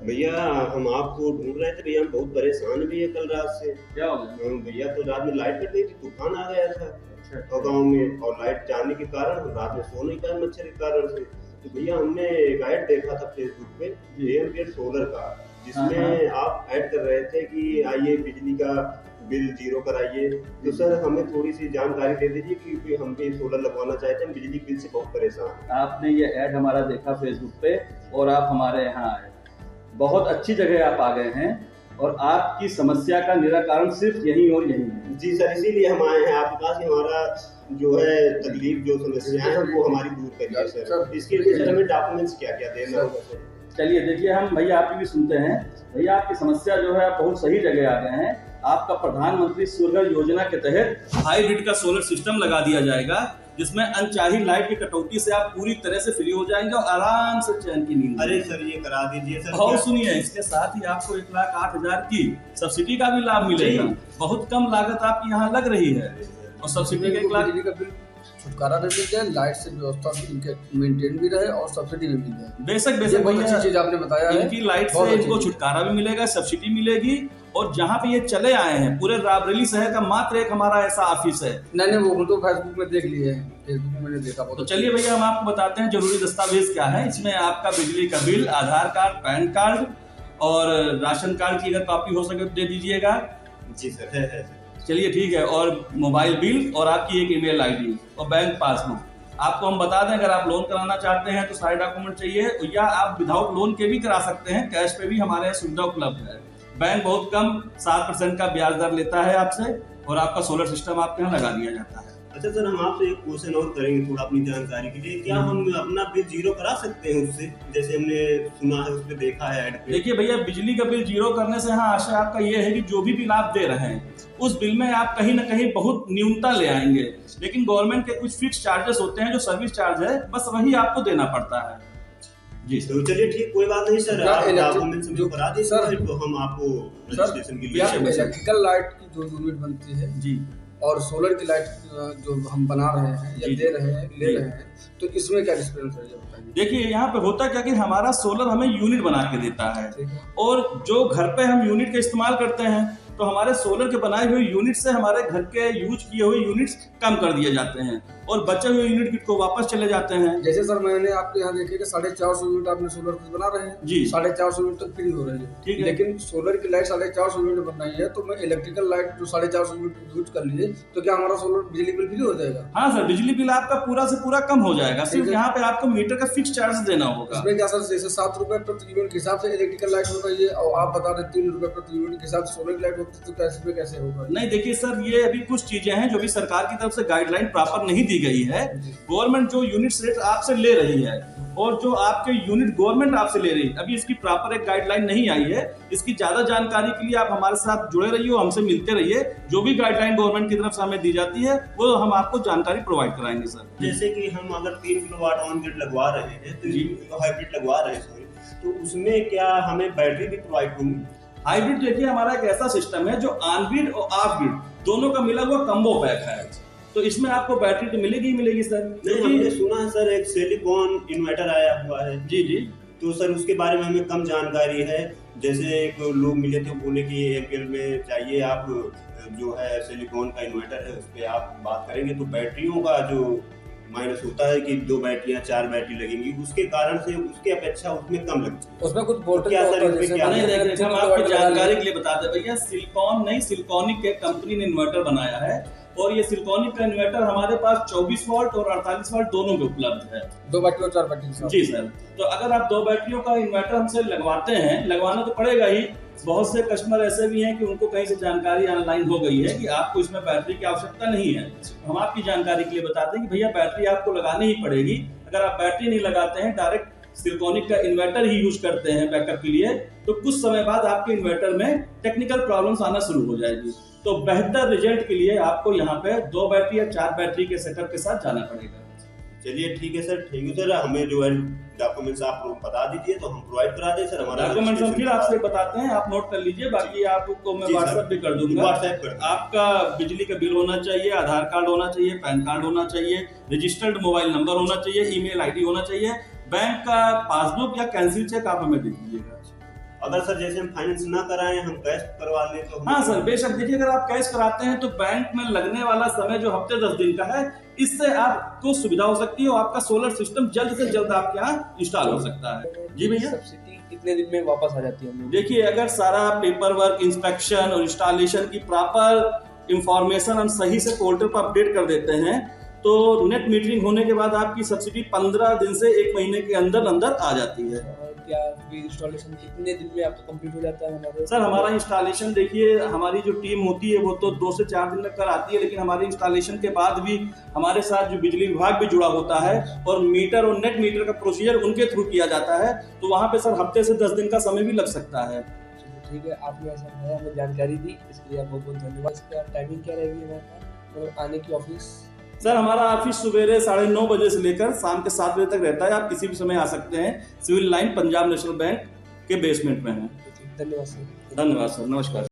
भैया हम आपको ढूंढ रहे थे भैया, हम बहुत परेशान भी है कल रात से। क्या हो गया? भैया कल रात में लाइट कट गई थी, तूफान आ गया था अच्छा। और गाँव में, और लाइट जाने के कारण हम रात में सो नहीं पाए मच्छर के कारण से। तो भैया हमने एक ऐड देखा था फेसबुक पे एएमपीएल सोलर का, जिसमें आप ऐड कर रहे थे कि आइए बिजली का बिल जीरो कराइए। तो सर हमें थोड़ी सी जानकारी दे दीजिए, क्योंकि हम भी सोलर लगवाना चाहते हैं, बिजली बिल से बहुत परेशान हैं। आपने ये ऐड हमारा देखा फेसबुक पे और आप हमारे यहाँ आए। बहुत अच्छी जगह आप आ गए हैं और आपकी समस्या का निराकरण सिर्फ यहीं और यहीं है। जी सर, इसीलिए हम आए हैं आपके पास कि हमारा जो है तकलीफ, जो समस्या है वो हमारी दूर करिए सर। इसके लिए सर हमें डॉक्यूमेंट्स क्या क्या देना होगा सर? चलिए देखिए, हम भैया आपकी भी सुनते हैं। भैया आपकी समस्या जो है, आप बहुत सही जगह आ गए हैं। आपका प्रधानमंत्री सूर्य योजना के तहत हाइब्रिड का सोलर सिस्टम लगा दिया जाएगा, जिसमें अनचाही लाइट की कटौती से आप पूरी तरह से फ्री हो जाएंगे और आराम से चैन की नींद। अरे सर ये करा दीजिए सर। और सुनिए, इसके साथ ही आपको 1,08,000 की सब्सिडी का भी लाभ मिलेगा। बहुत कम लागत आपकी यहाँ लग रही है और सब्सिडी का 1 लाख का बिल छुटकारा भी मिल जाए, लाइट से व्यवस्था भी इनके मेंटेन भी रहे और सब्सिडी भी मिल जाए। बेशक बेशक बहुत अच्छी चीज आपने बताया है। इनकी लाइट से इनको छुटकारा भी मिलेगा, सब्सिडी मिलेगी। और जहाँ पे ये चले आए हैं, पूरे रायबरेली शहर का मात्र एक हमारा ऐसा ऑफिस है। नहीं वो तो फेसबुक में देख लिए हैं, फेसबुक में मैंने देखा। तो चलिए भैया, हम आपको बताते हैं जरूरी दस्तावेज क्या है। इसमें आपका बिजली का बिल, आधार कार्ड, पैन कार्ड और राशन कार्ड की अगर कॉपी हो सके तो दे दीजिएगा। जी सर है। चलिए ठीक है। और मोबाइल बिल और आपकी एक ईमेल आईडी और बैंक पासबुक। आपको हम बता दें, अगर आप लोन कराना चाहते हैं तो सारे डॉक्यूमेंट चाहिए, या आप विदाउट लोन के भी करा सकते हैं। कैश पे भी हमारे यहाँ सुविधा उपलब्ध है। बैंक बहुत कम 7% का ब्याज दर लेता है आपसे और आपका सोलर सिस्टम आपके यहाँ लगा दिया जाता है। अच्छा सर, हम आपसे एक क्वेश्चन और करेंगे थोड़ा अपनी जानकारी के लिए। क्या हम अपना बिल जीरो करा सकते हैं उससे, जैसे हमने सुना है, उस पर देखा है ऐड पे? देखिए भैया, बिजली का बिल जीरो करने से हाँ आशा आपका ये है कि जो भी बिल आप दे रहे हैं उस बिल में आप कहीं ना कहीं बहुत न्यूनता ले आएंगे। लेकिन गवर्नमेंट के कुछ फिक्स चार्जेस होते हैं जो सर्विस चार्ज है, बस वही आपको देना पड़ता है। जी तो चलिए ठीक, कोई बात नहीं सर, आप डॉक्यूमेंट्स जो करा दीजिए सर, तो हम आपको रजिस्ट्रेशन के लिए। इलेक्ट्रिकल लाइट की जो यूनिट बनती है जी और सोलर की लाइट जो हम बना रहे हैं या दे रहे हैं, ले रहे हैं, तो इसमें क्या डिफरेंस है बताइए। देखिए, यहाँ पे होता क्या कि हमारा सोलर हमें यूनिट बना के देता है, और जो घर पे हम यूनिट का इस्तेमाल करते हैं तो हमारे सोलर के बनाए हुए यूनिट से हमारे घर के यूज किए हुए यूनिट्स कम कर दिए जाते हैं और बचे हुए यूनिट को वापस चले जाते हैं। जैसे सर मैंने आपके यहाँ देखे कि 450 यूनिट आपने सोलर की बना रहे हैं जी, 450 यूनिट तक फ्री हो रही है। ठीक है। लेकिन सोलर की लाइट 450 यूनिट बन रही है, तो मैं इलेक्ट्रिकल लाइट जो 450 यूनिट यूज कर लिए, तो क्या हमारा सोलर बिजली बिल फ्री हो जाएगा? हाँ सर, बिजली बिल आपका पूरा से पूरा कम हो जाएगा। सिर्फ यहाँ पे आपको मीटर का फिक्स चार्ज देना होगा। इसमें क्या सर, जैसे 7 रुपए प्रति यूनिट के हिसाब से इलेक्ट्रिकल लाइट हो रही है और आप बता रहे 3 रुपए प्रति यूनिट के हिसाब से सोलर की लाइट होती है, तो कैसे होगा? नहीं देखिए सर, ये अभी कुछ चीजें हैं जो भी सरकार की तरफ से गाइडलाइन प्रॉपर नहीं दी गई है। गवर्नमेंट जो यूनिट रेट आपसे ले रही है और जो आपके यूनिट गवर्नमेंट आपसे ले रही है, अभी इसकी प्रॉपर एक गाइडलाइन नहीं आई है। इसकी ज्यादा जानकारी के लिए आप हमारे साथ जुड़े रहिए और हमसे मिलते रहिए। जो भी गाइडलाइन गवर्नमेंट की तरफ से हमें दी जाती है वो हम आपको जानकारी प्रोवाइड कराएंगे सर। जैसे कि हम अगर 3 किलोवाट ऑन ग्रिड लगवा रहे हैं, तो हाइब्रिड लगवा रहे हैं, तो उसमें क्या हमें बैटरी भी प्रोवाइड होगी? हाइब्रिड देखिए, हमारा एक ऐसा सिस्टम है जो ऑन ग्रिड और ऑफ ग्रिड दोनों का मिला हुआ कम्बो पैक है, तो इसमें आपको बैटरी तो मिलेगी ही मिलेगी सर। नहीं, हमने सुना है सर एक सिलिकॉन इन्वर्टर आया हुआ है। जी जी, तो सर उसके बारे में हमें कम जानकारी है। जैसे एक लोग मिले थे, बोले कि एयरटेल में चाहिए, आप जो है सिलिकॉन का इन्वर्टर है उस पर आप बात करेंगे तो बैटरियों का जो माइनस होता है कि 2 बैटरियां 4 बैटरी लगेंगी, उसके कारण से उसके अपेक्षा उसमें कम लगती है। उसमें कुछ वोल्टेज क्या सर इसमें क्या नहीं, हम आपकी जानकारी के लिए बता दें भैया, सिलिकॉन नहीं, सिलिकॉनिक एक कंपनी ने इन्वर्टर बनाया है और ये सिलिकॉनिक का इन्वर्टर हमारे पास 24 वोल्ट और 48 वोल्ट दोनों के उपलब्ध है। 2 बैटरी और 4 बैटरी। जी सर, तो अगर आप 2 बैटरियों का इन्वर्टर हमसे लगवाते हैं, लगवाना तो पड़ेगा ही। बहुत से कस्टमर ऐसे भी हैं कि उनको कहीं से जानकारी ऑनलाइन हो गई है कि आपको इसमें बैटरी की आवश्यकता नहीं है। हम आपकी जानकारी के लिए बताते हैं कि भैया बैटरी आपको लगानी ही पड़ेगी। अगर आप बैटरी नहीं लगाते हैं, डायरेक्ट सिलिकॉनिक का इन्वर्टर ही यूज करते हैं बैकअप के लिए, तो कुछ समय बाद आपके इन्वर्टर में टेक्निकल प्रॉब्लम्स आना शुरू हो जाएगी। तो बेहतर रिजल्ट के लिए आपको यहाँ पे 2 बैटरी या 4 बैटरी के सेटअप के साथ जाना पड़ेगा। चलिए ठीक है सर, थैंक यू सर। हमें जो है डॉक्यूमेंट्स आप बता दीजिए तो हम प्रोवाइड करा दें सर। हमारा डॉक्यूमेंट्स हम फिर आपसे बताते हैं, आप नोट कर लीजिए। बाकी आपको मैं व्हाट्सएप भी कर दूंगा। आपका बिजली का बिल होना चाहिए, आधार कार्ड होना चाहिए, पैन कार्ड होना चाहिए, रजिस्टर्ड मोबाइल नंबर होना चाहिए, ईमेल आईडी होना चाहिए, बैंक का पासबुक या कैंसिल चेक आप हमें दे दीजिएगा। अगर सर जैसे हम फाइनेंस ना कराएं, हम कैश करवा लें तो हाँ सर, बेशक। देखिए, अगर आप कैश कराते हैं तो बैंक में लगने वाला समय जो हफ्ते 10 दिन का है, इससे आपको सुविधा हो सकती है और आपका सोलर सिस्टम जल्द से जल्द आपके यहाँ इंस्टॉल हो सकता है। जी भैया। सब्सिडी कितने दिन में वापस आ जाती है? देखिए, अगर सारा पेपर वर्क, इंस्पेक्शन और इंस्टॉलेशन की प्रॉपर इंफॉर्मेशन हम सही से पोर्टल पर अपडेट कर देते हैं तो नेट मीटरिंग होने के बाद आपकी सब्सिडी 15 दिन से 1 महीने के अंदर अंदर आ जाती है। क्या इंस्टॉलेशन कितने दिन में आपका कंप्लीट हो जाता है हमारे? सर, हमारा इंस्टॉलेशन देखिए, हमारी जो टीम होती है वो तो 2 से 4 दिन में कर आती है, लेकिन हमारे इंस्टॉलेशन के बाद भी हमारे साथ जो बिजली विभाग भी जुड़ा होता है और मीटर और नेट मीटर का प्रोसीजर उनके थ्रू किया जाता है, तो वहाँ पे सर हफ्ते से 10 दिन का समय भी लग सकता है। ठीक है, आपने ऐसा हमें जानकारी दी, इसके लिए आप बहुत बहुत धन्यवाद। इसका टाइमिंग क्या रहेगी हमारे और आने की ऑफिस? सर, हमारा ऑफिस सुबह 9:30 बजे से लेकर शाम के 7 बजे तक रहता है। आप किसी भी समय आ सकते हैं। Civil Line Punjab National Bank के बेसमेंट में है। धन्यवाद सर। धन्यवाद सर, नमस्कार।